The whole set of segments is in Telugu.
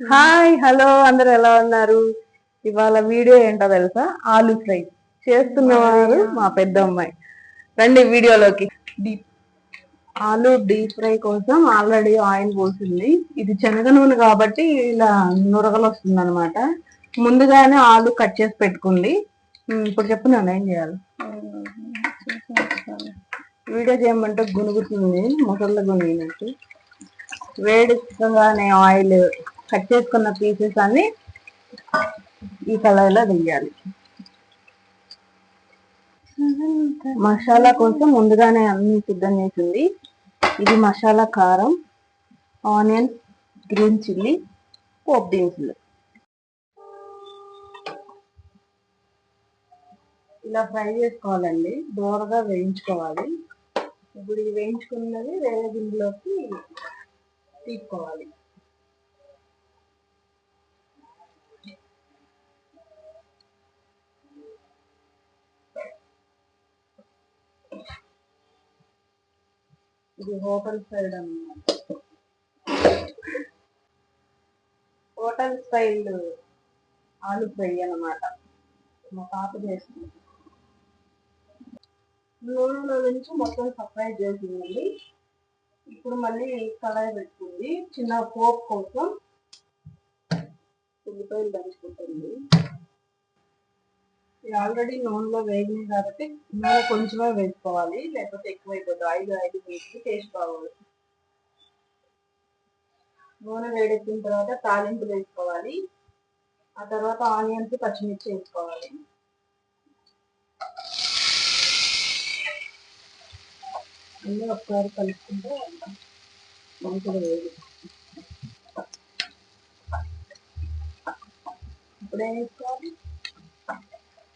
హాయ్ హలో అందరు ఎలా ఉన్నారు? ఇవాళ వీడియో ఏంటో తెలుసా? ఆలూ ఫ్రై చేస్తున్నవారు మా పెద్ద అమ్మాయి. రండి వీడియోలోకి. ఆలూ డీప్ ఫ్రై కోసం ఆల్రెడీ ఆయిల్ పోసింది. ఇది శనగ నూనె కాబట్టి ఇలా నురగలు వస్తుంది అనమాట. ముందుగానే ఆలు కట్ చేసి పెట్టుకుంది. ఇప్పుడు చెప్పున్నాను ఏం చేయాలి. వీడియో చేయమంటే గునుగుతుంది, ముసళ్ళ గునిగినట్టు. వేడిగానే ఆయిల్ కట్ చేసుకున్న పీసెస్ అన్ని ఈ కళాయిలో వేయాలి. మసాలా కోసం ముందుగానే అన్ని సిద్ధం చేసింది. ఇది మసాలా కారం, ఆనియన్, గ్రీన్ చిల్లీ, పోప్ దినుసులు. ఇలా ఫ్రై చేసుకోవాలండి, దూరగా వేయించుకోవాలి. ఇప్పుడు ఇది వేయించుకున్నది వేరే గిన్నెలోకి తీసుకోవాలి. ఇది హోటల్ స్టైల్ అన్నమాట. హోటల్ స్టైల్ ఆలు ఫ్రై అన్నమాట. మా పాప చేస్తుంది. నూనెలో నుంచి మొత్తం సపరేట్ చేసిందండి. ఇప్పుడు మళ్ళీ కళాయి పెట్టుకుంది. చిన్న పోప్ కోసం ఉల్లిపాయలు దంచుకుంటుంది. ఇది ఆల్రెడీ నూనెలో వేగినాయి కాబట్టి నూనె కొంచెమే వేసుకోవాలి, లేకపోతే ఎక్కువైపోతుంది. 5 వేసి టేస్ట్ బాగోదు. నూనె వేడెక్కిన తర్వాత తాలింపు వేసుకోవాలి. ఆ తర్వాత ఆనియన్స్, పచ్చిమిర్చి వేసుకోవాలి. అన్నీ ఒకసారి కలుపుకుంటే మంచిగా వేడి. ఇప్పుడు ఏం వేసుకోవాలి?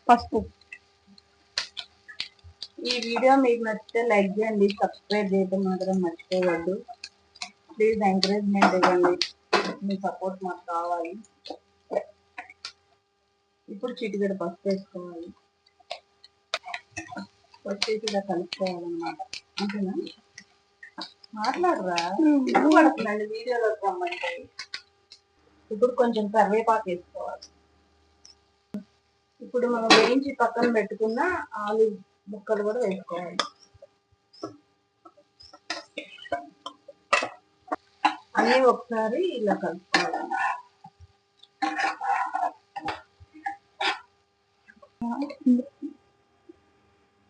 పసుపు. ఈ వీడియో మీకు నచ్చితే లైక్ చేయండి, సబ్స్క్రైబ్ చేయడం మాత్రం మర్చిపోవద్దు. ప్లీజ్ ఎంకరేజ్మెంట్ ఇవ్వండి, మీ సపోర్ట్ మాకు కావాలి. ఇప్పుడు చిటికెడు పసుపు వేసుకోవాలి. పసుపు ఇలా కలుపుకోవాలన్నమాట. అంతేనా? మాట్లాడరా, పడుతుందండి వీడియోలో రమ్మంటే. ఇప్పుడు కొంచెం కరివేపాకు వేసుకోవాలి. ఇప్పుడు మనం వేయించి పక్కన పెట్టుకున్న ఆలు ముక్కలు కూడా వేసుకోవాలి. అన్నీ ఒకసారి ఇలా కలుపుకోవాలి.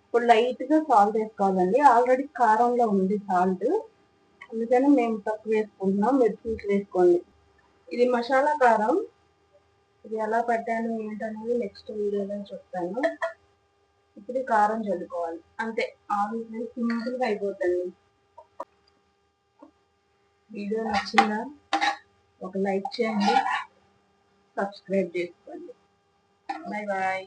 ఇప్పుడు లైట్ గా సాల్ట్ వేసుకోవాలండి. ఆల్రెడీ కారంలో ఉంది సాల్ట్, అందుకని మేము తక్కువ వేసుకుంటున్నాం. మిర్చి వేసుకోండి. ఇది మసాలా కారం. ఇది ఎలా పెట్టాను ఏంటనేది నెక్స్ట్ వీడియోలో చెప్తాను. ఇప్పుడు కారం చల్లుకోవాలి. అంతే, ఆలు సింపుల్గా అయిపోతుంది. వీడియో నచ్చిందా? ఒక లైక్ చేయండి, సబ్స్క్రైబ్ చేసుకోండి. Bye bye.